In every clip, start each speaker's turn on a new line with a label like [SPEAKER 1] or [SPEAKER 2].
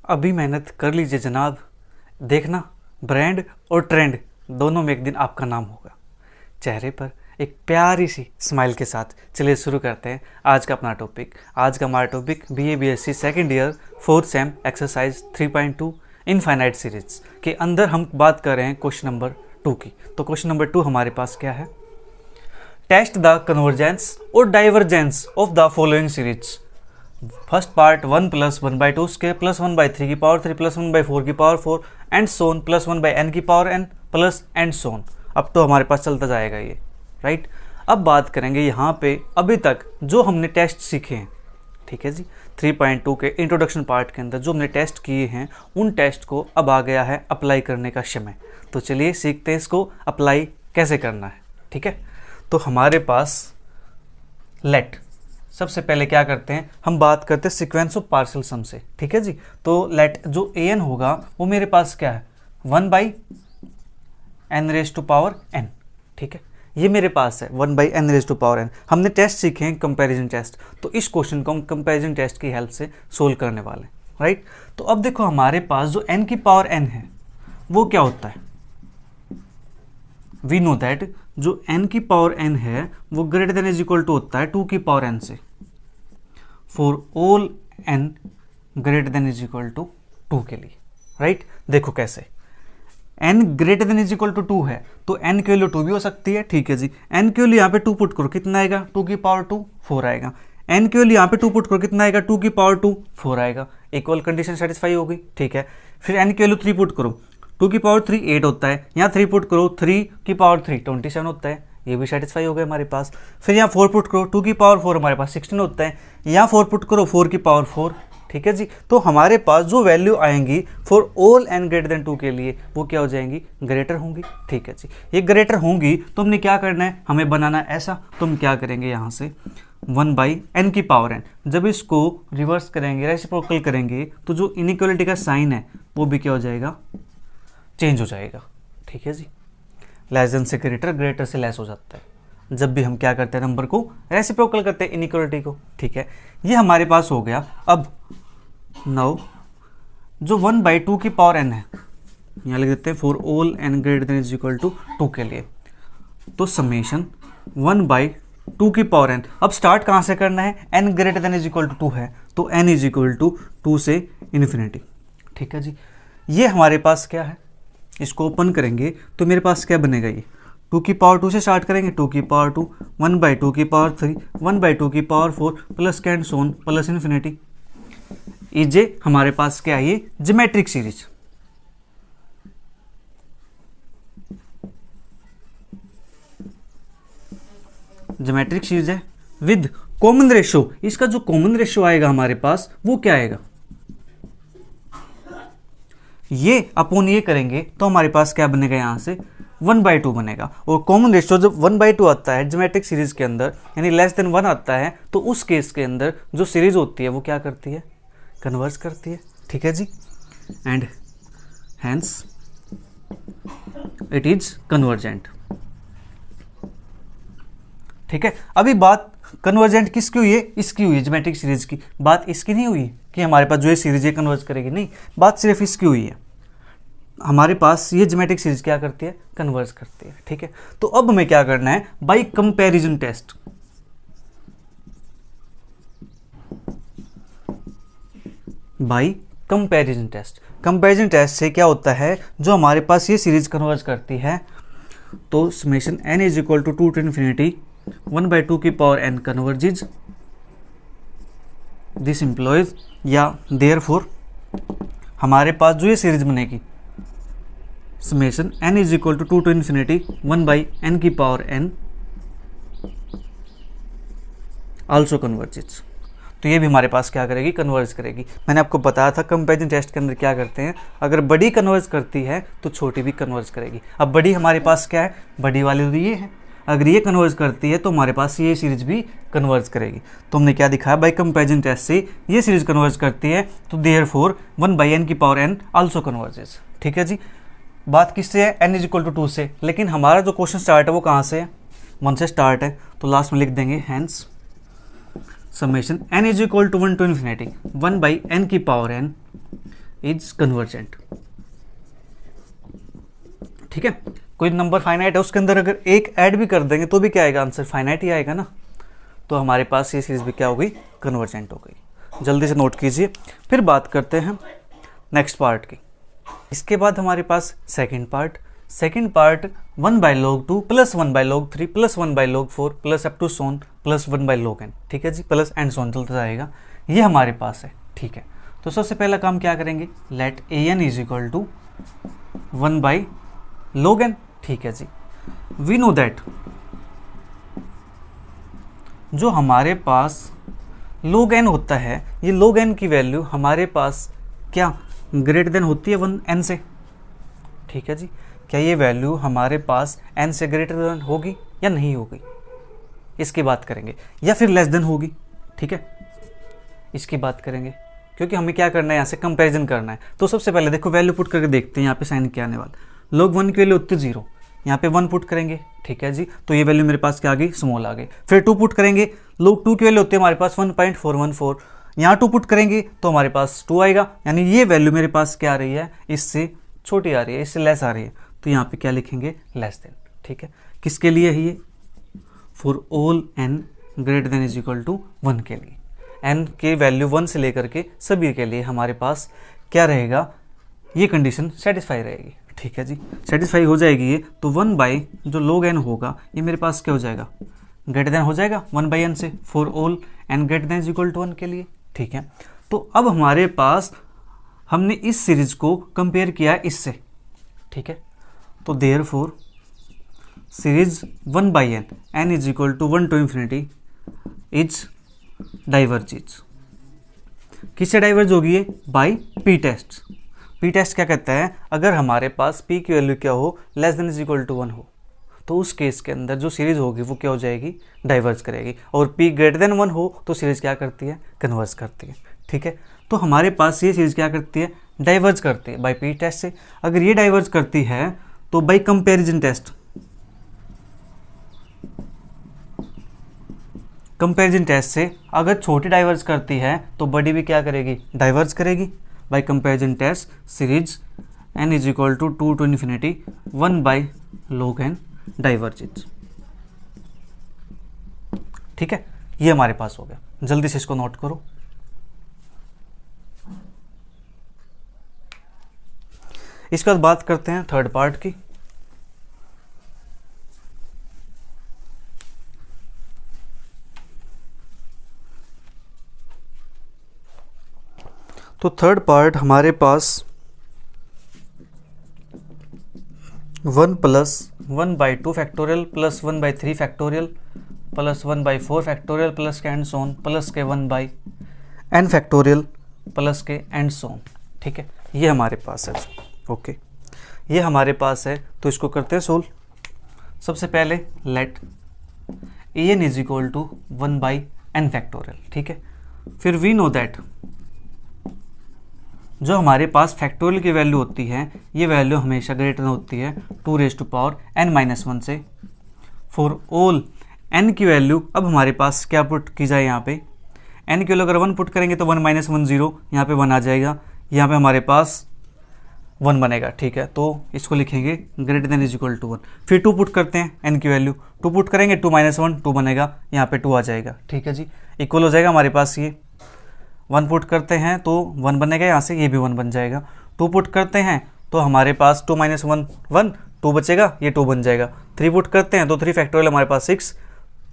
[SPEAKER 1] अभी मेहनत कर लीजिए जनाब, देखना ब्रांड और ट्रेंड दोनों में एक दिन आपका नाम होगा। चेहरे पर एक प्यारी सी स्माइल के साथ चलिए शुरू करते हैं आज का अपना टॉपिक। आज का हमारा topic BA BSc second year fourth same exercise 3.2 infinite series के अंदर हम बात कर रहे हैं क्वेश्चन नंबर 2 की। तो क्वेश्चन नंबर 2 हमारे पास क्या है? टेस्ट द कन्वर्जेंस और divergence of the following series. First part 1 + 1/2 square plus 1/3 की पावर 3 प्लस 1/4 की power 4 and Son plus 1/n की पावर n प्लस एंड सोन। अब तो हमारे पास चलता जाएगा ये, राइट। अब बात करेंगे यहाँ पे अभी तक जो हमने टेस्ट सीखे हैं, ठीक है जी। 3.2 के इंट्रोडक्शन पार्ट के अंदर जो हमने टेस्ट किए हैं उन टेस्ट को अब आ गया है अप्लाई करने का समय। तो चलिए सीखते हैं इसको अप्लाई कैसे करना है, ठीक है। तो हमारे पास लेट, सबसे पहले क्या करते हैं हम बात करते हैं सीक्वेंस ऑफ पार्शियल सम से, ठीक है जी। तो लेट जो an होगा वो मेरे पास क्या है 1/n⁴n, ठीक है। ये मेरे पास है 1/n⁴n। हमने टेस्ट सीखे हैं कंपैरिजन टेस्ट, तो इस क्वेश्चन को हम कंपैरिजन टेस्ट की हेल्प से सोल्व करने वाले, राइट। तो अब देखो हमारे पास जो n की पावर n है वो क्या होता है, वी नो दैट जो n की पावर n है वो greater than is equal to होता है 2 की पावर n से, for all n greater than is equal to 2 के लिए, राइट। देखो कैसे, n greater than is equal to 2 है तो n की वैल्यू 2 भी हो सकती है, ठीक है जी। n की वैल्यू यहाँ पे 2 पुट करो, कितना आएगा 2 की पावर 2 4 आएगा। n की वैल्यू यहाँ पे 2 पुट करो, कितना आएगा 2 की पावर 2 4 आएगा। इक्वल कंडीशन सेटिस्फाई हो गई, ठीक है। फिर n की वैल्यू 3 पुट करो, 2 की पावर 3 8 होता है, यहाँ 3 पुट करो 3 की पावर 3 27 होता है, ये भी सेटिस्फाई हो गया हमारे पास। फिर यहाँ 4 पुट करो, 2 की पावर 4 हमारे पास 16 होता है, यहाँ 4 पुट करो 4 की पावर 4, ठीक है जी। तो हमारे पास जो वैल्यू आएंगी for all n greater then 2 के लिए वो क्या हो जाएंगी, ग्रेटर होंगी, ठीक है जी। ये ग्रेटर होंगी तो हमने क्या करना है, हमें बनाना ऐसा। तो हम क्या करेंगे यहाँ से 1/n की पावर n, जब इसको रिवर्स करेंगे रेसिप्रोकल करेंगे तो जो इनइक्वालिटी का साइन है वो भी क्या हो जाएगा, चेंज हो जाएगा, ठीक है जी। लेस देन से ग्रेटर, ग्रेटर से लेस हो जाता है जब भी हम क्या करते हैं नंबर को रेसिप्रोकल करते हैं इनइक्वालिटी को, ठीक है। ये हमारे पास हो गया। अब नाउ जो 1/2 की पावर n है यहाँ लिख देते हैं for all n greater than is equal to 2 के लिए, तो समेशन 1/2 की पावर n। अब स्टार्ट कहाँ से करना है, n greater than is equal to 2 है तो n इज इक्वल टू 2 से इन्फिनिटी, ठीक है जी। ये हमारे पास क्या है, इसको ओपन करेंगे तो मेरे पास क्या बनेगा, ये 2 की पावर 2 से स्टार्ट करेंगे, 2 की पावर 2 1/2 की पावर 3 1/2 की power 4 plus and so on plus infinity. इजे हमारे पास क्या है, ये ज्योमेट्रिक सीरीज, ज्योमेट्रिक सीरीज है विद कॉमन रेशियो। इसका जो कॉमन रेशियो आएगा हमारे पास वो क्या आएगा, ये अपॉन ये करेंगे तो हमारे पास क्या बनेगा, यहाँ से 1/2 बनेगा। और कॉमन रेशियो जब 1/2 आता है ज्योमेट्रिक सीरीज के अंदर, यानी लेस देन 1 आता है, तो उस केस के अंदर जो सीरीज होती है वो क्या करती है, कन्वर्ज करती है, ठीक है जी। And hence it is convergent, ठीक है। अभी बात कन्वर्जेंट किसकी हुई है, इसकी हुई है, ज्योमेट्रिक सीरीज की। बात इसकी नहीं हुई कि हमारे पास जो ये सीरीज है कन्वर्ज करेगी, नहीं, बात सिर्फ इसकी हुई है। हमारे पास ये ज्योमेट्रिक सीरीज क्या करती है, कन्वर्ज करती है, ठीक है। तो अब हमें क्या करना है, by comparison test. By comparison test, comparison test से क्या होता है, जो हमारे पास ये सीरीज कन्वर्ज करती है तो summation n is equal to 2 to infinity 1/2 की power n converges this implies, या देयरफॉर हमारे पास जो ये सीरीज बनेगी summation n is equal to 2 to infinity 1/n की पावर n आल्सो कन्वर्जेज। तो ये भी हमारे पास क्या करेगी, कन्वर्ज करेगी। मैंने आपको बताया था कंपैरिजन टेस्ट के अंदर क्या करते हैं, अगर बड़ी कन्वर्ज करती है तो छोटी भी कन्वर्ज करेगी। अब बड़ी हमारे पास क्या है, बड़ी वाली तो ये है, अगर ये कन्वर्ज करती है तो हमारे पास ये सीरीज भी कन्वर्ज करेगी। तो हमने क्या दिखाया, बाय कंपैरिजन टेस्ट से ये सीरीज कन्वर्ज करती है तो देयरफॉर 1/n की पावर n आल्सो कन्वर्जेस, ठीक है जी। बात किससे है, n इज इक्वल टू 2 से, लेकिन हमारा जो क्वेश्चन स्टार्ट है वो कहाँ से है, 1 से स्टार्ट है, तो लास्ट में लिख देंगे hence summation n is equal to 1 to infinity 1/n की पावर n इज कन्वर्जेंट। ठीक है, कोई नंबर फाइनाइट है उसके अंदर अगर एक ऐड भी कर देंगे तो भी क्या आएगा, आंसर फाइनाइट ही आएगा ना। तो हमारे पास ये सीरीज भी क्या हो गई, कन्वर्जेंट हो गई। जल्दी से नोट कीजिए। फिर बात करते हैं नेक्स्ट पार्ट की। इसके बाद हमारे पास second part 1/log2 plus 1/log3 plus 1/log4 plus up to so on plus 1/log n। ठीक है जी, प्लस एंड सोन चलता जाएगा, ये हमारे पास है। ठीक है, तो सबसे पहला काम क्या करेंगे, let an is equal to 1/log n। ठीक है जी, वी नो दैट जो हमारे पास log n होता है, ये log n की वैल्यू हमारे पास क्या ग्रेटर देन होती है 1n से। ठीक है जी, क्या ये वैल्यू हमारे पास n से ग्रेटर देन होगी या नहीं होगी, इसकी बात करेंगे, या फिर लेस देन होगी। ठीक है, इसकी बात करेंगे, क्योंकि हमें क्या करना है, यहाँ से कंपैरिजन करना है। तो सबसे पहले देखो वैल्यू पुट करके देखते हैं, यहाँ पे साइन क्या आने वाला, log 1 की वैल्यू होती है 0, यहाँ पे 1 पुट करेंगे। ठीक है जी, तो ये वैल्यू मेरे पास क्या आ गई, स्मॉल आ गई। फिर 2 पुट करेंगे, log 2 की वैल्यू होती है हमारे पास 1.414, यहाँ 2 पुट करेंगे तो हमारे पास 2 आएगा, यानी ये वैल्यू मेरे पास क्या आ रही है, इससे छोटी आ रही है, इससे लेस आ रही है। तो यहाँ पे क्या लिखेंगे, लेस देन। ठीक है, किसके लिए है ये, for all n greater than is equal to 1 के लिए। n के वैल्यू 1 से लेकर के सभी के लिए हमारे पास क्या रहेगा, ये कंडीशन सेटिस्फाई रहेगी। ठीक है जी, सेटिस्फाई हो जाएगी ये, तो 1 बाई जो log n होगा ये मेरे पास क्या हो जाएगा, ग्रेटर देन हो जाएगा 1/n से, for all n greater than is equal to 1 के लिए। ठीक है, तो अब हमारे पास हमने इस सीरीज को कंपेयर किया इससे। ठीक है, तो therefore series 1/n n is equal to 1 to infinity is diverges. किससे डाइवर्ज होगी ये, by P test. P test क्या कहता है, अगर हमारे पास पी की वैल्यू क्या हो, less than is equal to 1 हो, तो उस केस के अंदर जो सीरीज होगी वो क्या हो जाएगी, डाइवर्ज करेगी। और p ग्रेटर देन 1 हो तो सीरीज क्या करती है, कन्वर्ज करती है। ठीक है, तो हमारे पास ये सीरीज क्या करती है, डाइवर्ज करती है बाई पी टेस्ट से। अगर ये डाइवर्ज करती है तो by comparison test, comparison test से अगर छोटी डाइवर्ज करती है तो बड़ी भी क्या करेगी, डाइवर्ज करेगी। By comparison test series n is equal to 2 to infinity 1/log n diverges. ठीक है, ये हमारे पास हो गया। जल्दी से इसको नोट करो। इसके बाद बात करते हैं थर्ड पार्ट की। तो थर्ड पार्ट हमारे पास 1 plus 1/2 factorial plus 1/3 factorial plus 1/4 factorial plus के एंड सोन प्लस के 1/n फैक्टोरियल प्लस के एंड सोन। ठीक है, ये हमारे पास है। ओके, ये हमारे पास है, तो इसको करते हैं सोल्व। सबसे पहले let an is equal to 1/n factorial. ठीक है, फिर वी नो दैट जो हमारे पास फैक्टोरियल की वैल्यू होती है, ये वैल्यू हमेशा ग्रेटर होती है 2n-1 से। फॉर ऑल n की वैल्यू, अब हमारे पास क्या पुट की जाए, यहाँ पे n की वैल्यू अगर 1 पुट करेंगे तो 1 - 1 0, यहाँ पे 1 आ जाएगा, यहाँ पे हमारे पास 1 बनेगा। ठीक है, तो इसको लिखेंगे greater than is equal to 1। फिर 2 पुट करते हैं, n की वैल्यू 2 पुट करेंगे, 2 - 1 2 बनेगा, यहाँ पे 2 आ जाएगा। ठीक है जी, इक्वल हो जाएगा हमारे पास। ये 1 पुट करते हैं तो 1 बनेगा, यहाँ से ये भी 1 बन जाएगा। 2 पुट करते हैं तो हमारे पास 2 - 1 1 2 बचेगा, ये 2 बन जाएगा। 3 पुट करते हैं तो 3 फैक्टोरियल हमारे पास 6,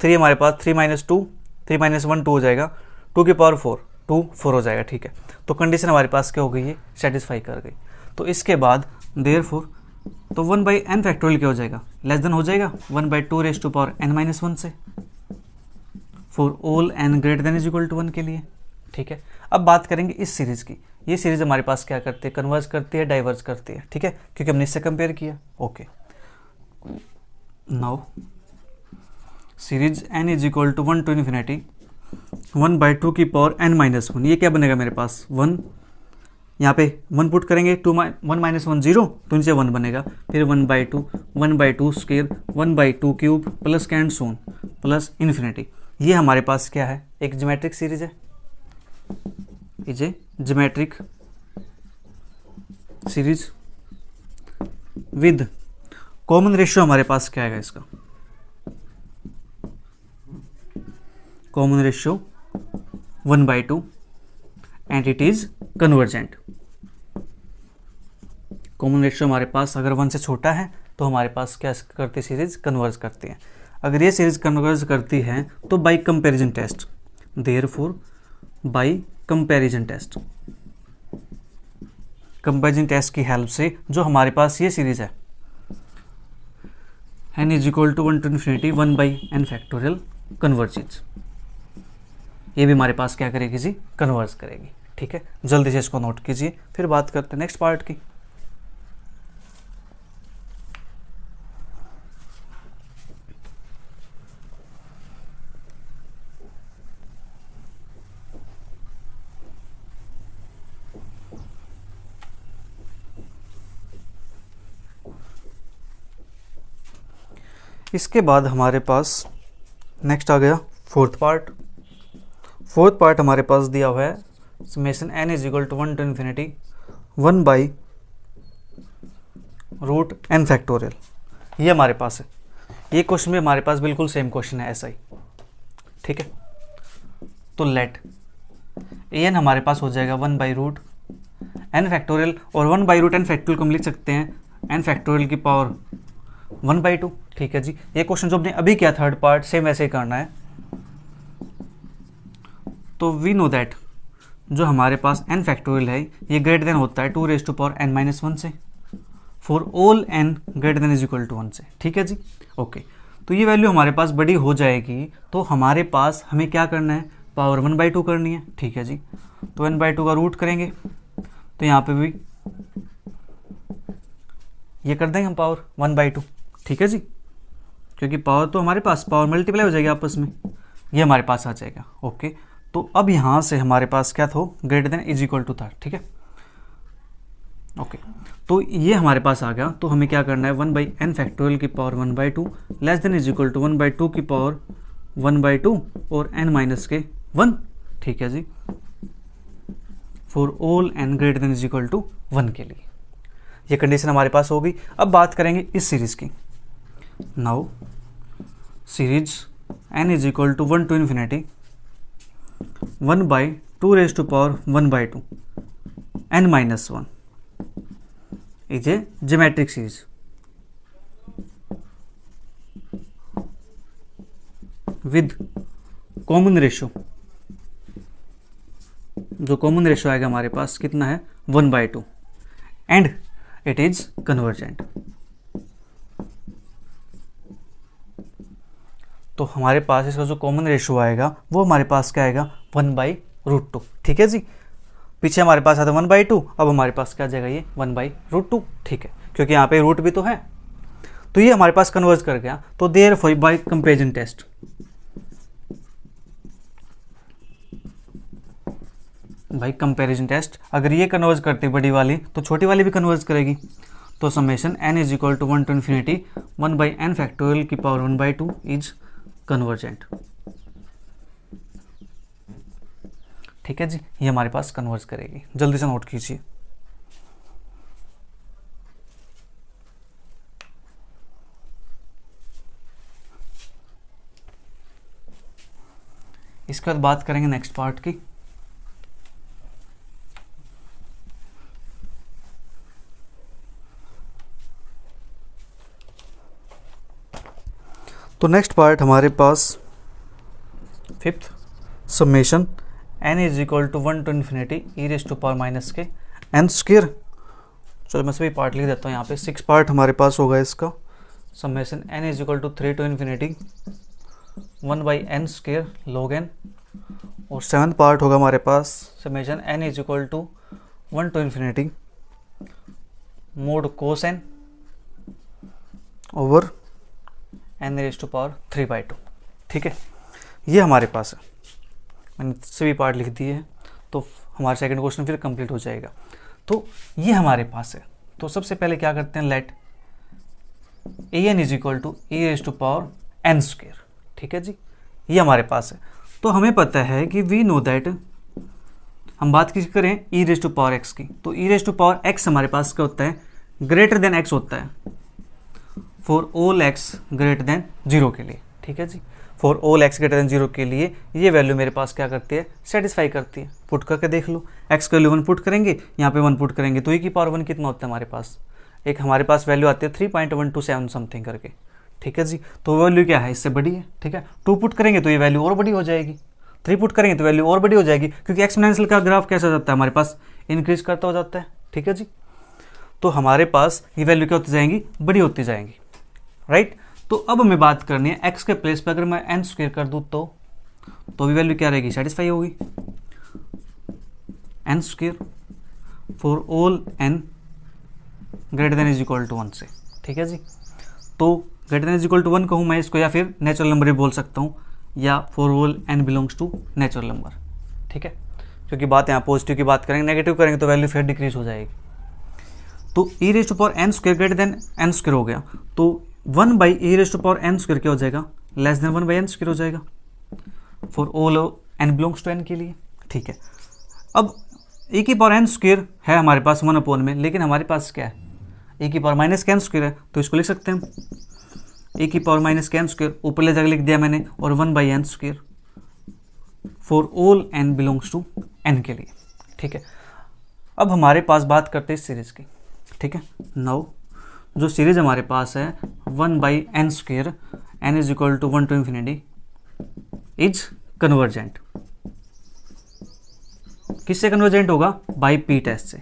[SPEAKER 1] 3 हमारे पास 3 - 2 3 - 1 2 हो जाएगा, 2 की पावर 4 2 4 हो जाएगा। ठीक है, तो कंडीशन हमारे पास क्या हो गई, ये सेटिस्फाई कर गई। तो इसके बाद देयरफॉर तो 1/n फैक्टोरियल क्या हो जाएगा, लेस देन हो जाएगा 1/2n-1 से, for all n greater than is equal to 1 के लिए। ठीक है, अब बात करेंगे इस सीरीज़ की। ये सीरीज़ हमारे पास क्या करती है, कन्वर्ज करती है, डाइवर्ज करती है। ठीक है, क्योंकि हमने इससे कंपेयर किया। Okay, now series n is equal to 1 to infinity 1/2 की पावर n-1, ये क्या बनेगा मेरे पास 1, यहाँ पे 1 पुट करेंगे, 1 - 1 0, तो इनसे 1 बनेगा। फिर 1/2 square 1/2 cube plus and so on plus infinity. ये हमारे पास क्या है, एक ज्योमेट्रिक सीरीज है, is a geometric series with common ratio हमारे पास क्या आएगा इसका, common ratio 1/2 and it is convergent. Common ratio हमारे पास अगर 1 से छोटा है तो हमारे पास क्या करती है, सीरीज कन्वर्ज करती है। अगर ये सीरीज कन्वर्ज करती है तो by comparison test, therefore by comparison test, comparison test की हेल्प से जो हमारे पास ये सीरीज है n is equal to 1 to infinity 1/n factorial converges, ये भी हमारे पास क्या करेगी जी, कन्वर्ज करेगी। ठीक है, जल्दी से इसको नोट कीजिए, फिर बात करते हैं नेक्स्ट पार्ट की। इसके बाद हमारे पास नेक्स्ट आ गया फोर्थ पार्ट। फोर्थ पार्ट हमारे पास दिया हुआ है summation n is equal to 1 to infinity 1/√n factorial, ये हमारे पास है। ये क्वेश्चन भी हमारे पास बिल्कुल सेम क्वेश्चन है ऐसा ही। ठीक है, तो लेट an हमारे पास हो जाएगा 1/√n फैक्टोरियल, और 1/√n फैक्टोरियल को हम लिख सकते हैं n फैक्टोरियल की पावर 1/2। ठीक है जी, ये क्वेश्चन जो हमने अभी किया थर्ड पार्ट, सेम वैसे ही करना है। तो वी नो दैट जो हमारे पास n फैक्टोरियल है ये ग्रेटर देन होता है 2n-1 से, for all n greater than is equal to 1 से। ठीक है जी, ओके। तो ये वैल्यू हमारे पास बड़ी हो जाएगी, तो हमारे पास हमें क्या करना है, पावर 1/2 करनी है। ठीक है जी, तो 1/2 का रूट करेंगे, तो यहाँ पे भी ये कर देंगे हम पावर 1/2। ठीक है जी, क्योंकि पावर तो हमारे पास पावर मल्टीप्लाई हो जाएगी आपस में, ये हमारे पास आ जाएगा। ओके, तो अब यहाँ से हमारे पास क्या था, greater than is equal to था। ठीक है, ओके, तो ये हमारे पास आ गया। तो हमें क्या करना है, 1/n फैक्टोरियल की power 1/2 less than is equal to 1/2 की पावर 1/2 और n माइनस के 1। ठीक है जी, for all n greater than is equal to 1 के लिए ये कंडीशन हमारे पास होगी। अब बात करेंगे इस सीरीज की। Now series n is equal to 1 to infinity 1/2 n minus 1 is a geometric series with common ratio। जो कॉमन रेशियो आएगा हमारे पास कितना है, 1/2 एंड इट इज कन्वर्जेंट। तो हमारे पास इसका जो कॉमन रेशियो आएगा वो हमारे पास क्या आएगा, 1/√2। ठीक है जी, पीछे हमारे पास आता 1/2, अब हमारे पास क्या आ जाएगा, ये 1/√2। ठीक है, क्योंकि यहाँ पे रूट भी तो है, तो ये हमारे पास कन्वर्ज कर गया। तो देयरफॉर बाय कंपैरिजन टेस्ट, भाई कंपैरिजन टेस्ट अगर ये कन्वर्ज करती बड़ी वाली तो छोटी वाली भी कन्वर्ज करेगी। तो summation n is equal to 1 to infinity 1/n factorial की पावर 1/2 इज कन्वर्जेंट। ठीक है जी, ये हमारे पास कन्वर्ज करेगी। जल्दी से नोट कीजिए। इसके बाद बात करेंगे नेक्स्ट पार्ट की। तो नेक्स्ट पार्ट हमारे पास fifth, summation n is equal to 1 to infinity e raise to power minus के n स्क्वायर। चलो मैं सभी पार्ट लिख देता हूँ यहाँ पे। 6 पार्ट हमारे पास होगा इसका। Summation n is equal to 3 to infinity 1/n square log n। और 7th पार्ट होगा हमारे पास summation n is equal to 1 to infinity mod cos n over n raise to power 3/2। ठीक है, ये हमारे पास है। मैंने सभी पार्ट लिख दिए हैं, तो हमारा सेकंड क्वेश्चन फिर कंप्लीट हो जाएगा। तो ये हमारे पास है। तो सबसे पहले क्या करते हैं, let an is equal to e raise to power n square. ठीक है जी, ये हमारे पास है। तो हमें पता है कि वी नो दैट हम बात किसी करें ई रेज टू पावर एक्स की, तो e raise to power x हमारे पास क्या होता है, ग्रेटर देन एक्स होता है for all x greater than 0 के लिए। ठीक है जी, for all x greater than 0 के लिए ये वैल्यू मेरे पास क्या करती है, सेटिस्फाई करती है। पुट करके देख लो, एक्स का वैल्यू 1 पुट करेंगे, यहाँ पे 1 पुट करेंगे तो ई की पावर 1 कितना होता है हमारे पास, एक हमारे पास वैल्यू आती है 3.127 समथिंग करके। ठीक है जी, तो वैल्यू क्या है, इससे बड़ी है। ठीक है, 2 पुट करेंगे तो ये वैल्यू और बड़ी हो जाएगी, 3 पुट करेंगे तो वैल्यू और बड़ी हो जाएगी, क्योंकि एक्सपोनेंशियल का ग्राफ कैसा हो जाता है हमारे पास, इंक्रीज करता हो जाता है। ठीक है जी, तो हमारे पास ये वैल्यू क्या होती जाएंगी, बड़ी होती जाएंगी। राइट, तो अब हमें बात करनी है एक्स के प्लेस पर अगर मैं एन स्क्वायर कर दूँ तो भी वैल्यू क्या रहेगी, सेटिस्फाई होगी। N square for all n greater than is equal to 1 से। ठीक है जी, तो greater than is equal to 1 कहूँ मैं इसको, या फिर नेचुरल नंबर भी बोल सकता हूँ, या for all n belongs to natural number. ठीक है, क्योंकि बात यहाँ पॉजिटिव की बात करेंगे, नेगेटिव करेंगे तो वैल्यू फिर डिक्रीज हो जाएगी। तो e raise to power n square greater than n square हो गया, तो 1 by e raise to power n square क्या हो जाएगा, less than 1 by n square हो जाएगा for all n belongs to n के लिए। ठीक है, अब ई की पावर एन स्क्वायर है हमारे पास 1 अपॉन में, लेकिन हमारे पास क्या है, ई की पावर माइनस के एन स्क्वायर है, तो इसको लिख सकते हैं हम ई की पावर माइनस के एन स्क्वायर, ऊपर ले जाकर लिख दिया मैंने, और 1 by n square for all n belongs to n के लिए। ठीक है, अब हमारे पास बात करते हैं इस सीरीज की। ठीक है, नाउ जो सीरीज हमारे पास है 1 by n square n is equal to 1 to infinity is convergent. किससे कन्वर्जेंट होगा, बाई पी टेस्ट से,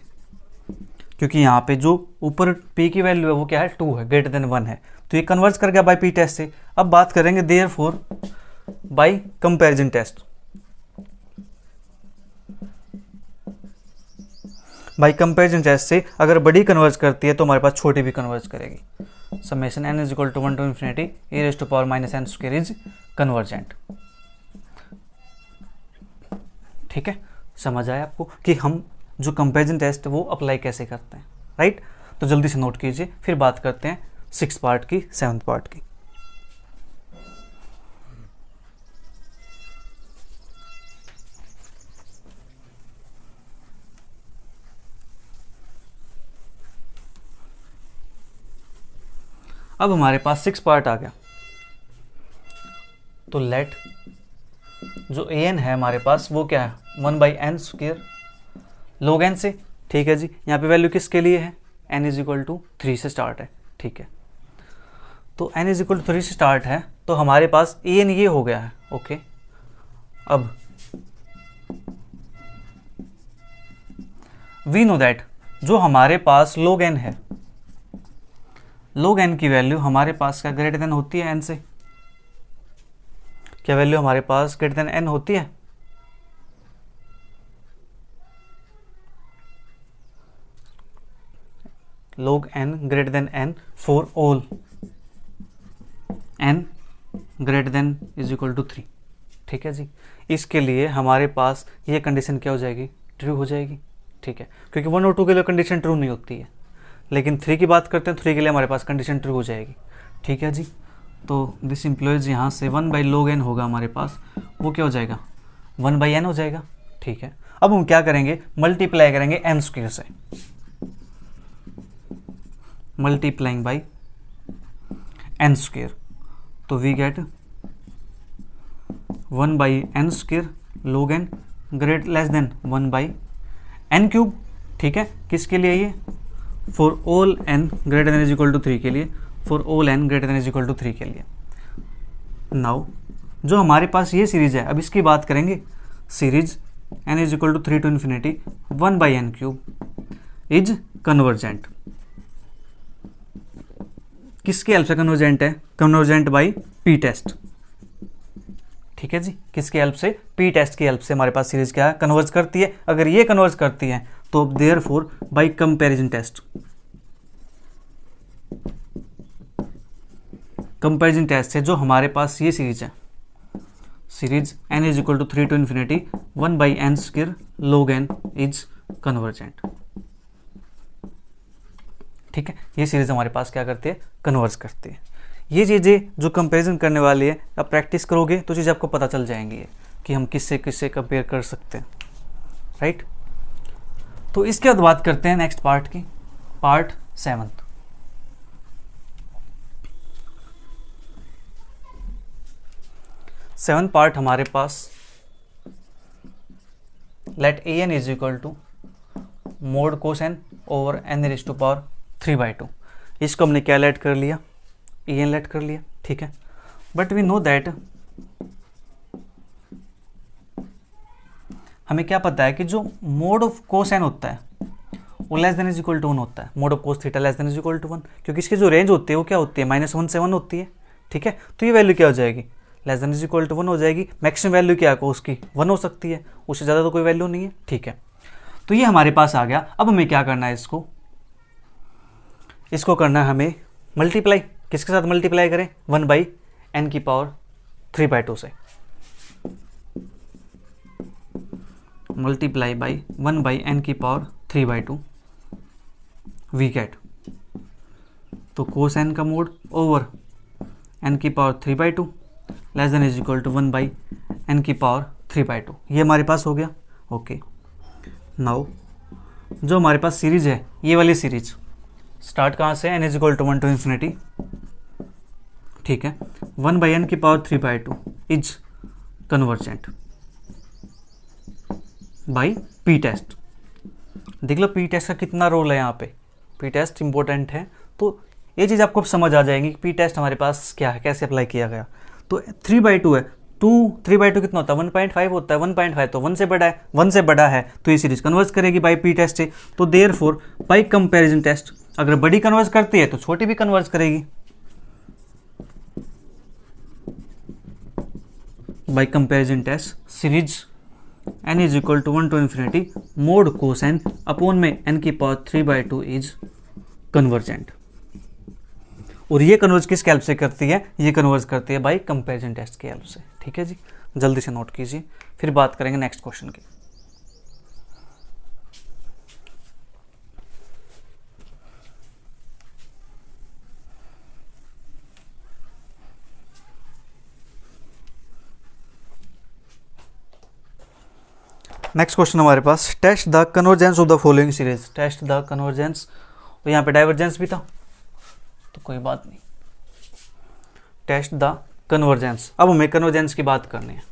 [SPEAKER 1] क्योंकि यहाँ पे जो ऊपर पी की वैल्यू है वो क्या है, 2 है, ग्रेटर देन 1 है, तो ये कन्वर्ज कर गया बाई पी टेस्ट से। अब बात करेंगे therefore by comparison test. By comparison test से अगर बड़ी कन्वर्ज करती है तो हमारे पास छोटी भी कन्वर्ज करेगी। Summation n is equal to 1 to infinity e raise to power minus n square is convergent. ठीक है, समझ आया आपको कि हम जो कंपैरिजन टेस्ट वो अप्लाई कैसे करते हैं। राइट, तो जल्दी से नोट कीजिए, फिर बात करते हैं 6th पार्ट की, 7th पार्ट की। अब हमारे पास 6 पार्ट आ गया, तो लेट जो ए एन है हमारे पास वो क्या है, 1 by n square log n से। ठीक है जी, यहाँ पे वैल्यू किसके लिए है, n इज इक्वल टू 3 से स्टार्ट है। ठीक है, तो n इज इक्वल टू 3 से स्टार्ट है, तो हमारे पास ए एन ये हो गया है। ओके, अब वी नो दैट जो हमारे पास log n है, log n की वैल्यू हमारे पास क्या ग्रेटर देन होती है n से, क्या वैल्यू हमारे पास ग्रेटर देन n होती है। log n greater than n for all n greater than is equal to 3। ठीक है जी, इसके लिए हमारे पास ये कंडीशन क्या हो जाएगी, ट्रू हो जाएगी। ठीक है, क्योंकि 1 और 2 के लिए कंडीशन ट्रू नहीं होती है, लेकिन 3 की बात करते हैं, 3 के लिए हमारे पास कंडीशन ट्रू हो जाएगी। ठीक है जी, तो दिस इम्प्लॉयज यहाँ से 1 बाई log n होगा हमारे पास, वो क्या हो जाएगा 1 बाई n हो जाएगा। ठीक है, अब हम क्या करेंगे, मल्टीप्लाई करेंगे n स्क्वायर से, मल्टीप्लाइंग बाई n स्क्वायर, तो we get 1 by n square log n great less than 1 by n cube. ठीक है, किसके लिए ये, for all n greater than is equal to 3 के लिए, for all n greater than is equal to 3 के लिए। नाउ जो हमारे पास ये सीरीज है, अब इसकी बात करेंगे, series n is equal to 3 to infinity 1 by n cube is convergent. किसके हेल्प से कन्वर्जेंट है, कन्वर्जेंट बाई पी टेस्ट। ठीक है जी, किसके हेल्प से, पी टेस्ट की हेल्प से हमारे पास सीरीज क्या है, कन्वर्ज करती है। अगर ये कन्वर्ज करती है तो therefore by comparison test, comparison test से जो हमारे पास ये सीरीज है, series n is equal to 3 to infinity 1 by n square log n is convergent. ठीक है, ये सीरीज हमारे पास क्या करती है, कन्वर्ज करती है। ये चीज़ें जो कंपैरिजन करने वाली है, आप प्रैक्टिस करोगे तो चीज़ें आपको पता चल जाएंगी कि हम किससे किससे कंपेयर कर सकते हैं। राइट। तो इसके बाद बात करते हैं नेक्स्ट पार्ट की, पार्ट 7। सेवन्थ पार्ट हमारे पास let a n is equal to mod cos n over n raise to power 3/2। इसको हमने क्या लेट कर लिया, ए एन लेट कर लिया, ठीक है। बट वी नो दैट, हमें क्या पता है कि जो मोड ऑफ कोस एन होता है वो less than is equal to 1 होता है, mod of cos theta less than is equal to 1, क्योंकि इसकी जो रेंज होती है वो क्या होती है, -1 से 1 होती है, ठीक है। तो ये वैल्यू क्या हो जाएगी, less than is equal to 1 हो जाएगी। मैक्सिमम वैल्यू क्या है उसकी 1 हो सकती है, उससे ज़्यादा तो कोई वैल्यू नहीं है, ठीक है। तो ये हमारे पास आ गया। अब हमें क्या करना है, इसको करना है हमें मल्टीप्लाई। किसके साथ मल्टीप्लाई करें, 1/n की पावर 3/2 से, मल्टीप्लाई बाई 1/n की पावर 3/2 वी गेट, तो कोस एन का मोड ओवर n की power 3/2 less than is equal to 1/n की पावर 3/2। ये हमारे पास हो गया, ओके। नाउ जो हमारे पास सीरीज है, ये वाली सीरीज स्टार्ट कहाँ से, n is equal to 1 to infinity, ठीक है। 1/n की power 3/2 is convergent by P test. देख लो पी टेस्ट का कितना रोल है यहाँ पे, पी टेस्ट इंपॉर्टेंट है। तो ये चीज़ आपको समझ आ जाएगी कि पी टेस्ट हमारे पास क्या है, कैसे अप्लाई किया गया। तो 3/2 है, 3/2 कितना होता है, 1.5 होता है, 1.5 तो 1 से बड़ा है, 1 से बड़ा है तो ये सीरीज कन्वर्ज करेगी बाई पी टेस्ट से। तो देयरफॉर बाई कंपैरिजन टेस्ट, अगर बड़ी कन्वर्ज करती है तो छोटी भी कन्वर्ज करेगी। By comparison test series n is equal to 1 to infinity mod cos n upon में n की पावर 3/2 इज कन्वर्जेंट। और ये कन्वर्ज किस हेल्प से करती है, ये कन्वर्ज करती है बाई कंपैरिजन टेस्ट की हेल्प से, ठीक है जी। जल्दी से नोट कीजिए, फिर बात करेंगे नेक्स्ट क्वेश्चन की। नेक्स्ट क्वेश्चन हमारे पास, test the convergence of the following series. Test the convergence, और यहाँ पे डाइवर्जेंस भी था तो कोई बात नहीं। टेस्ट द कन्वर्जेंस, अब हमें कन्वर्जेंस की बात करनी है।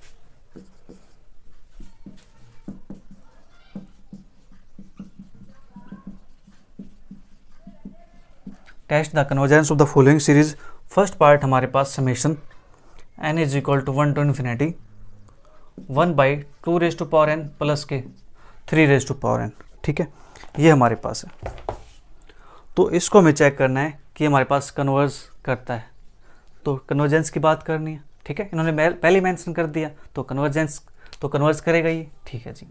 [SPEAKER 1] Test the convergence of the following series. First part हमारे पास summation n is equal to 1 to infinity 1/2 raise to power n plus के 3 रेज़ टू पावर n, ठीक है। ये हमारे पास है। तो इसको हमें चेक करना है कि हमारे पास कन्वर्ज करता है, तो कन्वर्जेंस की बात करनी है, ठीक है। इन्होंने पहले मेंशन कर दिया तो कन्वर्जेंस तो कन्वर्ज करेगा ये, ठीक है जी।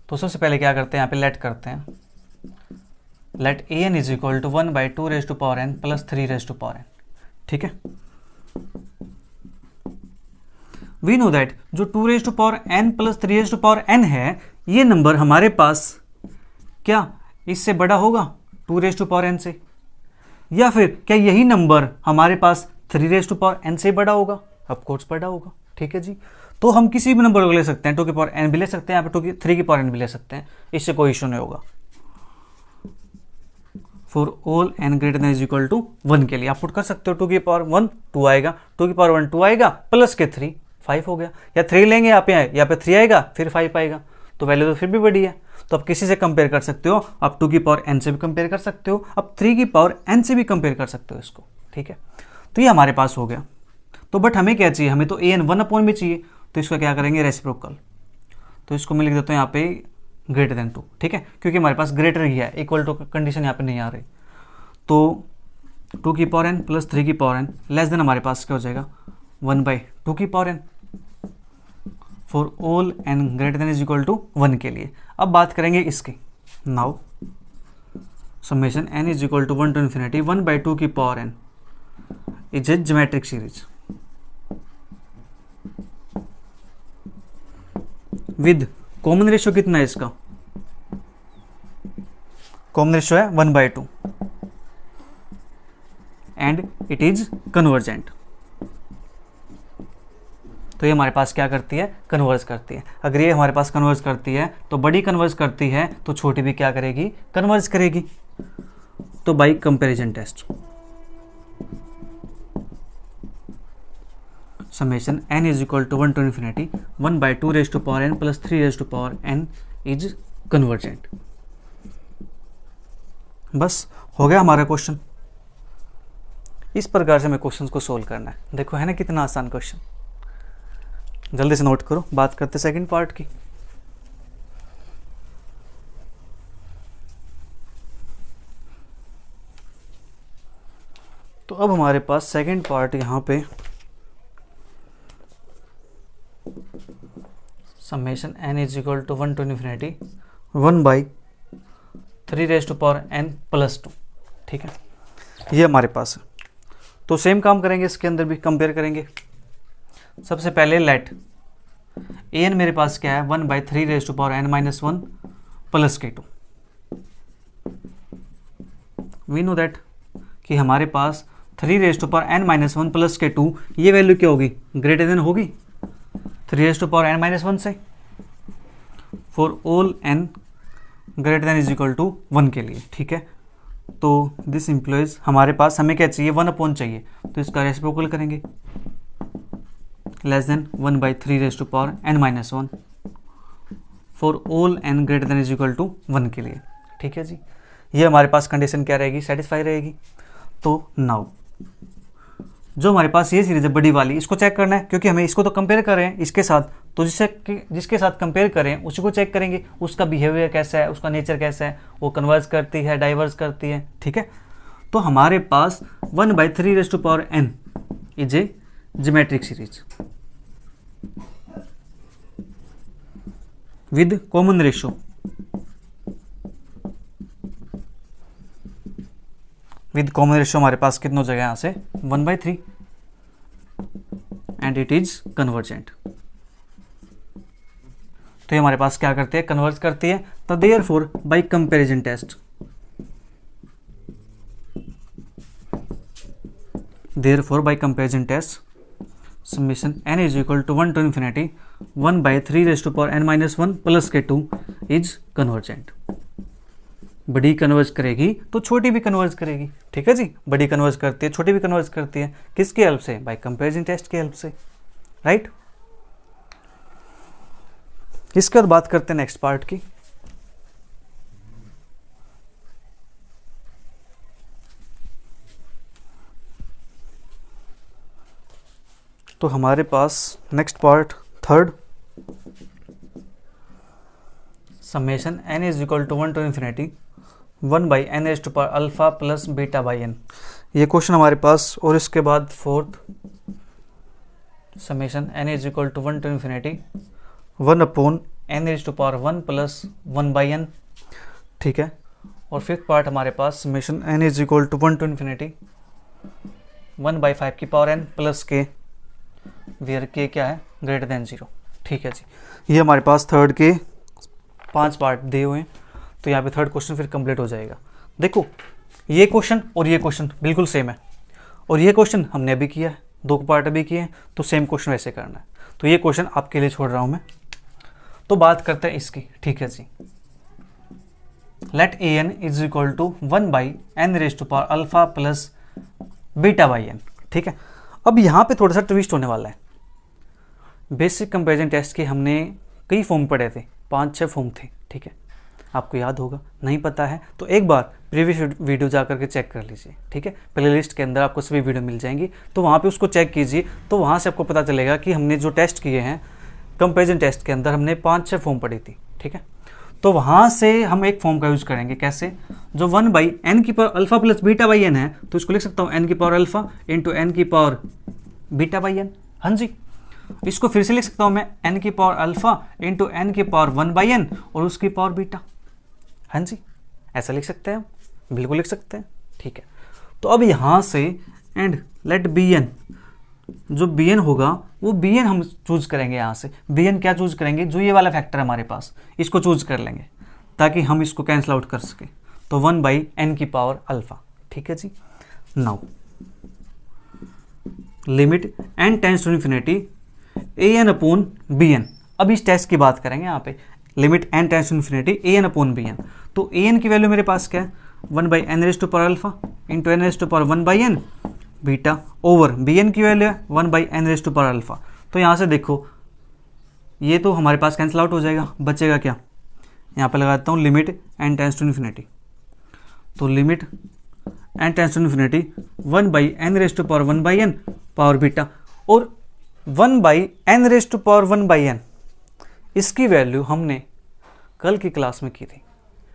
[SPEAKER 1] तो सबसे पहले क्या करते हैं, यहाँ पे लेट करते हैं, let a n is equal to 1/2 raise to power n plus 3 raise to power n, ठीक है। वी नो दैट जो 2 raise to power n plus 3 raise to power n है, ये नंबर हमारे पास क्या इससे बड़ा होगा 2 रेज़ टू पावर n से, या फिर क्या यही नंबर हमारे पास 3 रेज़ टू पावर n से बड़ा होगा, ऑफ कोर्स बड़ा होगा, ठीक है जी। तो हम किसी भी नंबर को ले सकते हैं, 2 की पावर n भी ले सकते हैं, यहाँ पे 3 की पावर n भी ले सकते हैं, इससे कोई इशू नहीं होगा। For all n greater than is equal to 1 के लिए आप पुट कर सकते हो 2 की पावर 1 2 आएगा, 2 की पावर 1 2 आएगा, प्लस के 3 5 हो गया, या 3 लेंगे यहाँ पे 3 आएगा फिर 5 आएगा, तो वैल्यू तो फिर भी बड़ी है। तो आप किसी से कंपेयर कर सकते हो, आप 2 की पावर n से भी कंपेयर कर सकते हो, आप 3 की पावर n से भी कंपेयर कर सकते हो इसको, ठीक है। तो ये हमारे पास हो गया। तो बट हमें क्या चाहिए, हमें तो an 1 अपॉन में चाहिए, तो इसका क्या करेंगे, रेसिप्रोकल। तो इसको मैं लिख देता हूँ यहाँ पे ग्रेटर देन 2, ठीक है, क्योंकि हमारे पास ग्रेटर ही है, इक्वल टू कंडीशन यहाँ पे नहीं आ रही। तो 2 की पावर n प्लस 3 की पावर n लेस देन हमारे पास क्या हो जाएगा 1/2 की power n for all n greater than is equal to 1 के लिए। अब बात करेंगे इसकी। Now summation n is equal to 1 to infinity 1/2 की power n is a geometric series with common ratio कितना है इसका, कॉमन रेशियो है 1/2 एंड इट इज कन्वर्जेंट। तो ये हमारे पास क्या करती है, कन्वर्ज करती है। अगर ये हमारे पास कन्वर्ज करती है तो बड़ी कन्वर्ज करती है तो छोटी भी क्या करेगी, कन्वर्ज करेगी। तो by comparison test summation n is equal to 1 to infinity 1 by 2 raised to power n plus 3 raised to power n is convergent। बस हो गया हमारा क्वेश्चन। इस प्रकार से हमें क्वेश्चन को सोल्व करना है। देखो है ना कितना आसान क्वेश्चन, जल्दी से नोट करो। बात करते सेकंड पार्ट की। तो अब हमारे पास सेकंड पार्ट यहाँ पे summation n is equal to 1 to infinity 1 by 3 raise to power n plus 2। ठीक है, ये हमारे पास है। तो सेम काम करेंगे, इसके अंदर भी कंपेयर करेंगे। सबसे पहले लेट an मेरे पास क्या है, 1 by 3 raise to power n minus 1 plus के 2। वी नो दैट कि हमारे पास 3 raise to power n minus 1 plus के 2, ये वैल्यू क्या होगी, ग्रेटर देन होगी 3 raise to power n minus 1 से, for all n greater than is equal to 1 के लिए। ठीक है, तो दिस इम्प्लॉइज हमारे पास हमें क्या चाहिए, 1 अपॉन चाहिए, तो इसका रेसिप्रोकल करेंगे less than 1 by 3 raise to power n minus 1 for all n greater than is equal to 1 के लिए। ठीक है जी, ये हमारे पास कंडीशन क्या रहेगी, सेटिस्फाई रहेगी। तो नाउ जो हमारे पास ये सीरीज है बड़ी वाली, इसको चेक करना है, क्योंकि हमें इसको तो कंपेयर कर रहे हैं इसके साथ, तो जिसके साथ कंपेयर करें उसी को चेक करेंगे, उसका बिहेवियर कैसा है, उसका नेचर कैसा है, वो कन्वर्ज करती है, डाइवर्स करती है। ठीक है, तो हमारे पास 1 by 3 raise to power n is a geometric series with common ratio हमारे पास कितनों जगह यहाँ से 1 by 3 and it is convergent. तो ये हमारे पास क्या करते हैं, कन्वर्ज करती है। तो therefore by comparison test summation n is equal to 1 to infinity 1 by 3 raise to power n minus 1 plus के 2 इज कन्वर्जेंट। बड़ी कन्वर्ज करेगी तो छोटी भी कन्वर्ज करेगी। ठीक है जी, बड़ी कन्वर्ज करती है, छोटी भी कन्वर्ज करती है, किसकी हेल्प से, बाय कंपैरिजन टेस्ट की हेल्प से। राइट, इसके बाद बात करते हैं नेक्स्ट पार्ट की। तो हमारे पास next part third summation n is equal to 1 to infinity 1 by n raise to power alpha plus beta by n, ये क्वेश्चन हमारे पास। और इसके बाद fourth summation n is equal to 1 to infinity 1 upon n raise to power 1 plus 1 by n। ठीक है, और fifth part हमारे पास summation n is equal to 1 to infinity 1 by 5 की power n plus k where k क्या है, greater than 0। ठीक है जी, ये हमारे पास थर्ड के 5 पार्ट दिए हुए हैं। तो यहाँ पे थर्ड क्वेश्चन फिर कंप्लीट हो जाएगा। देखो ये क्वेश्चन और ये क्वेश्चन बिल्कुल सेम है, और ये क्वेश्चन हमने अभी किया है, 2 पार्ट अभी किए हैं, तो सेम क्वेश्चन वैसे करना है। तो ये क्वेश्चन आपके लिए छोड़ रहा हूँ मैं। तो बात करते हैं इसकी। ठीक है जी, let a n is equal to 1 by n raise to power alpha plus beta by n। ठीक है, अब यहाँ पे थोड़ा सा ट्विस्ट होने वाला है। बेसिक कंपेरिजन टेस्ट के हमने कई फॉर्म पढ़े थे, 5-6 फॉर्म थे। ठीक है, आपको याद होगा, नहीं पता है तो एक बार प्रीवियस वीडियो जा करके चेक कर लीजिए। ठीक है, प्लेलिस्ट के अंदर आपको सभी वीडियो मिल जाएंगी, तो वहाँ पे उसको चेक कीजिए, तो वहाँ से आपको पता चलेगा कि हमने जो टेस्ट किए हैं कंपेरिजन टेस्ट के अंदर हमने 5-6 फॉर्म पढ़ी थी। ठीक है, तो वहाँ से हम एक फॉर्म का यूज करेंगे, कैसे, जो 1 बाई n की पावर alpha plus beta by n है, तो इसको लिख सकता हूँ n की पावर अल्फा इंटू n की पावर बीटा बाई n। हाँ जी, इसको फिर से लिख सकता हूँ मैं n की पावर अल्फा इंटू n की पावर 1 बाई n और उसकी पावर बीटा। हाँ जी, ऐसा लिख सकते हैं हम, बिल्कुल लिख सकते हैं। ठीक है, तो अब यहाँ से एंड लेट बी एन, जो बी एन होगा वो बी एन हम चूज करेंगे। यहाँ से बी एन क्या चूज करेंगे, जो ये वाला फैक्टर हमारे पास, इसको चूज कर लेंगे ताकि हम इसको कैंसिल आउट कर सके। तो 1 बाई n की पावर अल्फा। ठीक है जी, now limit n tends to infinity a n upon b n. अब इस टेस्ट की बात करेंगे यहाँ पे, limit n tends to infinity a n upon b n. तो ए एन की वैल्यू मेरे पास क्या है, 1/n⁻² alpha into n⁻² 1/n beta, over b n की वैल्यू है 1/n⁻² अल्फा। तो यहाँ से देखो ये तो हमारे पास कैंसिल आउट हो जाएगा, बचेगा क्या, यहाँ पे लगा देता हूँ limit n tends to infinity. तो limit n tends to infinity 1/n⁻² 1/n power beta, और 1/n⁻² 1/n इसकी वैल्यू हमने कल की क्लास में की थी।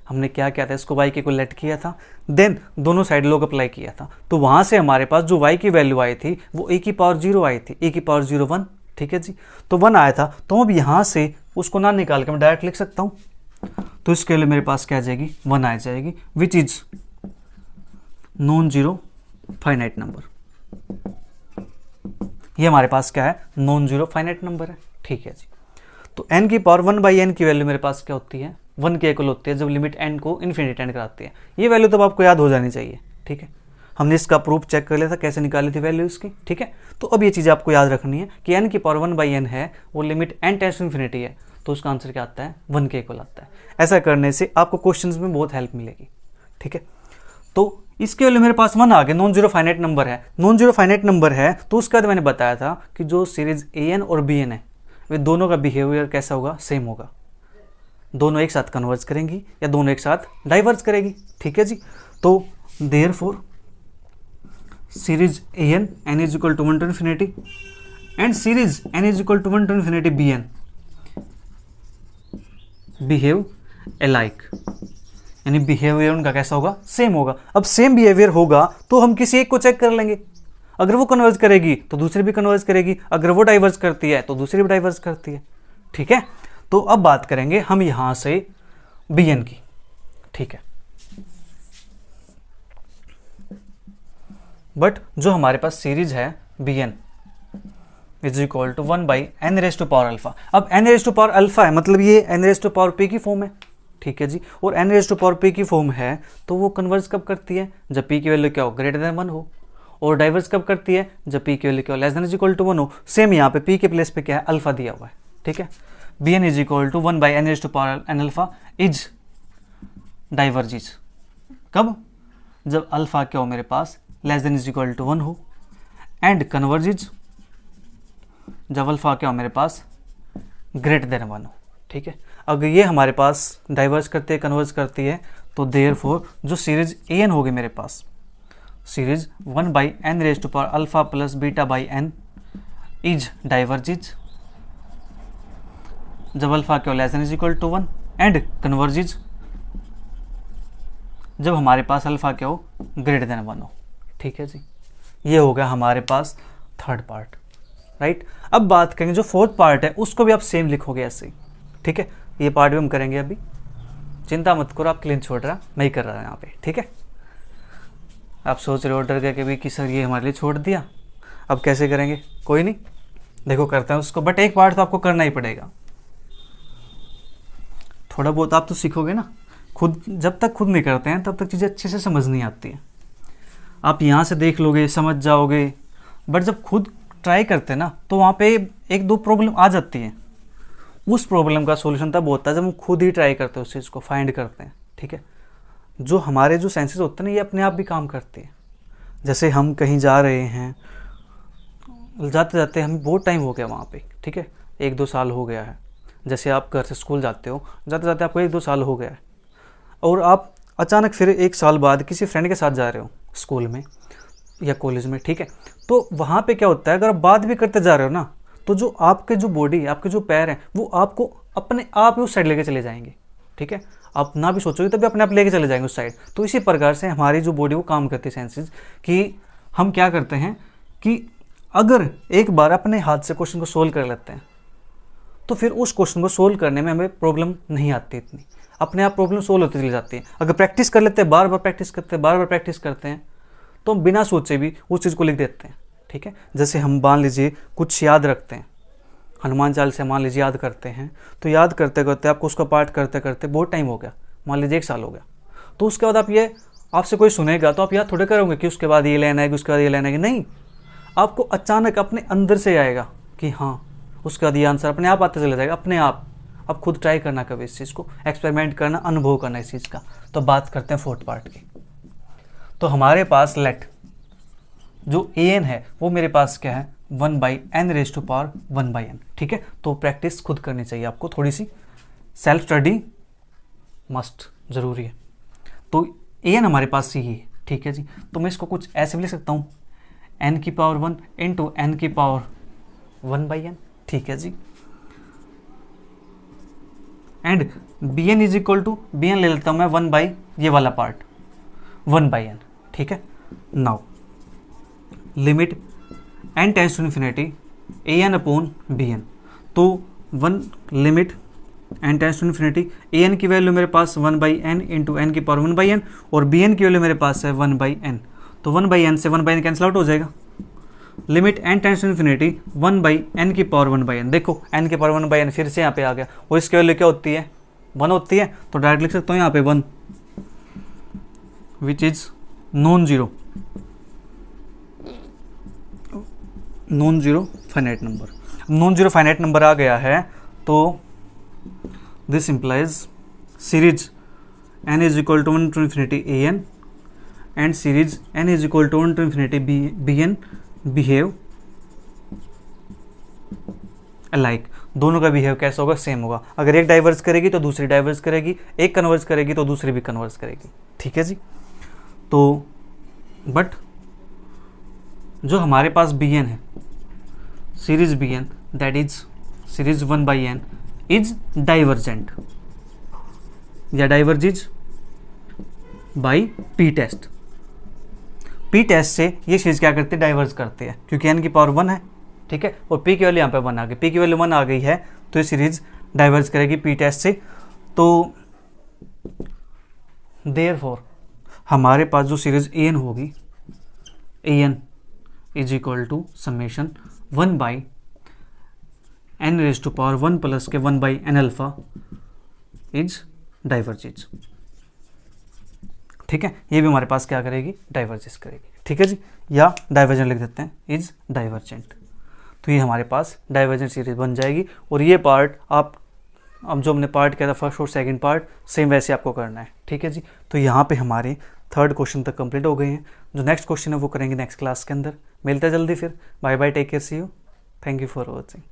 [SPEAKER 1] हमने क्या किया था, इसको y के को लेट किया था, देन दोनों साइड लोग अप्लाई किया था। तो वहाँ से हमारे पास जो y की वैल्यू आई थी वो e⁻0 आई थी, e⁻0 1, ठीक है जी। तो 1 आया था, तो अब यहाँ से उसको ना निकाल के मैं डायरेक्ट लिख सकता हूँ। तो इसके लिए मेरे पास क्या आ जाएगी, 1 आ जाएगी, विच is non zero finite number. ये हमारे पास क्या है, नॉन जीरो फाइनाइट नंबर है, ठीक है जी। तो n की पावर 1/n की वैल्यू मेरे पास क्या होती है, 1 के इक्वल होती है जब लिमिट n को इन्फिनिटी टेंड कराती है। ये वैल्यू तो आपको याद हो जानी चाहिए, ठीक है। हमने इसका प्रूफ चेक कर लिया था, कैसे निकाली थी वैल्यू इसकी, ठीक है। तो अब ये चीज़ आपको याद रखनी है कि n की पावर 1/n है, वो limit n tends to infinity है, तो उसका आंसर क्या आता है, 1 के इक्वल आता है। ऐसा करने से आपको क्वेश्चंस में बहुत हेल्प मिलेगी, ठीक है। तो इसके वैल्यू मेरे पास 1 आ गया, नॉन जीरो फाइनाइट नंबर है। नॉन जीरो फाइनाइट नंबर है तो उसके बाद मैंने बताया था कि जो सीरीज an और bn है वे दोनों का बिहेवियर कैसा होगा, सेम होगा। दोनों एक साथ कन्वर्ज करेंगी या दोनों एक साथ डाइवर्ज करेगी, ठीक है जी। तो therefore series an n is equal to 1 to infinity and series n is equal to 1 to infinity bn behave alike, यानी बिहेवियर उनका कैसा होगा, सेम होगा। अब सेम बिहेवियर होगा तो हम किसी एक को चेक कर लेंगे, अगर वो कन्वर्ज करेगी तो दूसरी भी कन्वर्ज करेगी, अगर वो डाइवर्ज करती है तो दूसरी भी डाइवर्ज करती है, ठीक है। तो अब बात करेंगे हम यहां से bn की, ठीक है। बट जो हमारे पास सीरीज है bn is equal to 1/n⁻² alpha. अब n⁻² अल्फा है, मतलब ये n⁻p की फॉर्म है, ठीक है जी। और n⁻p की फॉर्म है तो वो कन्वर्ज कब करती है, जब p की वैल्यू क्या हो, ग्रेटर देन 1 हो, और डाइवर्स कब करती है, जब p की वैल्यू क्या हो, less than is equal to 1 हो। सेम यहाँ पे p के प्लेस पे क्या है, अल्फा दिया हुआ है, ठीक है। bn is equal to 1/n⁻n alpha is diverges कब, जब अल्फा क्या हो मेरे पास, less than is equal to 1 हो, एंड कन्वर्जिज जब अल्फा क्या हो मेरे पास, ग्रेटर देन 1 हो, ठीक है। अगर ये हमारे पास डाइवर्ज करती है, कन्वर्ज करती है, तो देयरफॉर जो सीरीज an होगी मेरे पास, series 1/n⁻² alpha plus beta by n is diverges जब अल्फा क्या हो, less than is equal to 1, and converges जब हमारे पास अल्फा क्या हो, ग्रेटर देन 1 हो, ठीक है जी। ये हो गया हमारे पास थर्ड पार्ट, राइट। अब बात करेंगे जो फोर्थ पार्ट है, उसको भी आप सेम लिखोगे ऐसे ही, ठीक है। ये पार्ट भी हम करेंगे अभी, चिंता मत करो, आप क्लीन छोड़ रहा, मैं ही कर रहा हूँ यहाँ पे, ठीक है। आप सोच रहे हो डर गए कि भाई कि सर ये हमारे लिए छोड़ दिया, अब कैसे करेंगे, कोई नहीं, देखो करते हैं उसको। बट एक पार्ट तो आपको करना ही पड़ेगा, थोड़ा बहुत आप तो सीखोगे ना खुद, जब तक खुद नहीं करते हैं तब तक चीज़ें अच्छे से समझ नहीं आती हैं। आप यहाँ से देख लोगे, समझ जाओगे, बट जब खुद ट्राई करते हैं ना तो वहाँ पे एक दो प्रॉब्लम आ जाती है। उस प्रॉब्लम का सॉल्यूशन तब होता है जब हम खुद ही ट्राई करते हैं, उस चीज़ को फाइंड करते हैं, ठीक है। जो हमारे जो सेंसेस होते हैं ना, ये अपने आप भी काम करते हैं। जैसे हम कहीं जा रहे हैं, जाते जाते हमें बहुत टाइम हो गया वहाँ पे, ठीक है, 1-2 साल हो गया है। जैसे आप घर से स्कूल जाते हो, जाते जाते आपको 1-2 साल हो गया है, और आप अचानक फिर 1 साल बाद किसी फ्रेंड के साथ जा रहे हो स्कूल में या कॉलेज में, ठीक है। तो वहाँ पे क्या होता है, अगर आप बात भी करते जा रहे हो ना, तो जो आपके जो बॉडी, आपके जो पैर हैं, वो आपको अपने आप ही उस साइड लेके चले जाएंगे, ठीक है। आप ना भी सोचोगे तभी अपने आप लेके चले जाएंगे उस साइड। तो इसी प्रकार से हमारी जो बॉडी वो काम करती है सेंसेस, कि हम क्या करते हैं कि अगर एक बार अपने हाथ से क्वेश्चन को सोल्व कर लेते हैं तो फिर उस क्वेश्चन को सोल्व करने में हमें प्रॉब्लम नहीं आती इतनी, अपने आप प्रॉब्लम सोल्व होती चली जाती है। अगर प्रैक्टिस कर लेते हैं, बार बार प्रैक्टिस करते हैं, बार बार प्रैक्टिस करते हैं, तो हम बिना सोचे भी उस चीज़ को लिख देते हैं, ठीक है। जैसे हम मान लीजिए कुछ याद रखते हैं, हनुमान चालीसा मान लीजिए याद करते हैं, तो याद करते करते आपको उसका पाठ करते करते बहुत टाइम हो गया, मान लीजिए 1 साल हो गया, तो उसके बाद आप ये आपसे कोई सुनेगा तो आप याद थोड़े करोगे कि उसके बाद ये लेना है, उसके बाद ये लेना है, कि नहीं, आपको अचानक अपने अंदर से आएगा कि हाँ उसके बाद ये आंसर अपने आप आते चला जाएगा, अपने आप। अब खुद ट्राई करना कभी इस चीज़ को, एक्सपेरिमेंट करना, अनुभव करना इस चीज़ का। तो बात करते हैं फोर्थ पार्ट की। तो हमारे पास लेट जो ए एन है वो मेरे पास क्या है 1/n⁻1/n, ठीक है। तो प्रैक्टिस खुद करनी चाहिए आपको, थोड़ी सी सेल्फ स्टडी मस्ट ज़रूरी है। तो ए एन हमारे पास सी है, ठीक है जी। तो मैं इसको कुछ ऐसे भी लिख सकता हूँ n⁻1 इंटू n⁻1/n, ठीक है जी। And b n is equal to, b n ले लेता हूँ मैं 1 ये वाला पार्ट 1/n, ठीक है। Now limit n tends to infinity a n upon b n. तो लिमिट n tends to infinity a n की वैल्यू मेरे पास 1/n इंटू n⁻1/n और बी एन की वैल्यू मेरे पास है 1/n। तो 1/n से 1/n कैंसिल आउट हो जाएगा। Limit n tends to infinity 1/n⁻1/n। देखो n⁻1/n फिर से यहाँ पे आ गया, और इसकी वैल्यू क्या होती है 1 होती है। तो डायरेक्ट लिख सकता हूँ यहाँ पे 1 which is non zero finite number. Non zero finite number आ गया है, तो this implies series n is equal to 1 to infinity a n and series n is equal to 1 to infinity b n behave alike. दोनों का behave कैसा होगा, same होगा। अगर एक डाइवर्स करेगी तो दूसरी डाइवर्स करेगी, एक कन्वर्स करेगी तो दूसरी भी कन्वर्स करेगी, ठीक है जी। तो बट जो हमारे पास बी एन है, series b n that is series 1/n is divergent या diverges by P test. P test से ये चीज़ क्या करते हैं, डाइवर्स करते हैं, क्योंकि n की पावर 1 है, ठीक है, और p की वैल्यू यहाँ पे 1 आ गई, p की वैल्यू 1 आ गई है, तो ये सीरीज डाइवर्स करेगी पी टेस्ट से। तो देयरफॉर हमारे पास जो सीरीज ए एन होगी, a n is equal to summation 1/n⁻1 plus के 1/n अल्फा इज डाइवर्जिज, ठीक है। ये भी हमारे पास क्या करेगी, डाइवर्जेस करेगी, ठीक है जी। या डाइवर्जेंट लिख देते हैं, इज डाइवर्जेंट। तो ये हमारे पास डाइवर्जेंट सीरीज बन जाएगी। और ये पार्ट आप अब जो हमने पार्ट किया था फर्स्ट और सेकंड पार्ट, सेम वैसे आपको करना है, ठीक है जी। तो यहाँ पे हमारे 3rd क्वेश्चन तक कंप्लीट हो गए हैं। जो नेक्स्ट क्वेश्चन है वो करेंगे नेक्स्ट क्लास के अंदर। मिलते हैं जल्दी फिर। Bye bye, take care, see you, thank you for watching.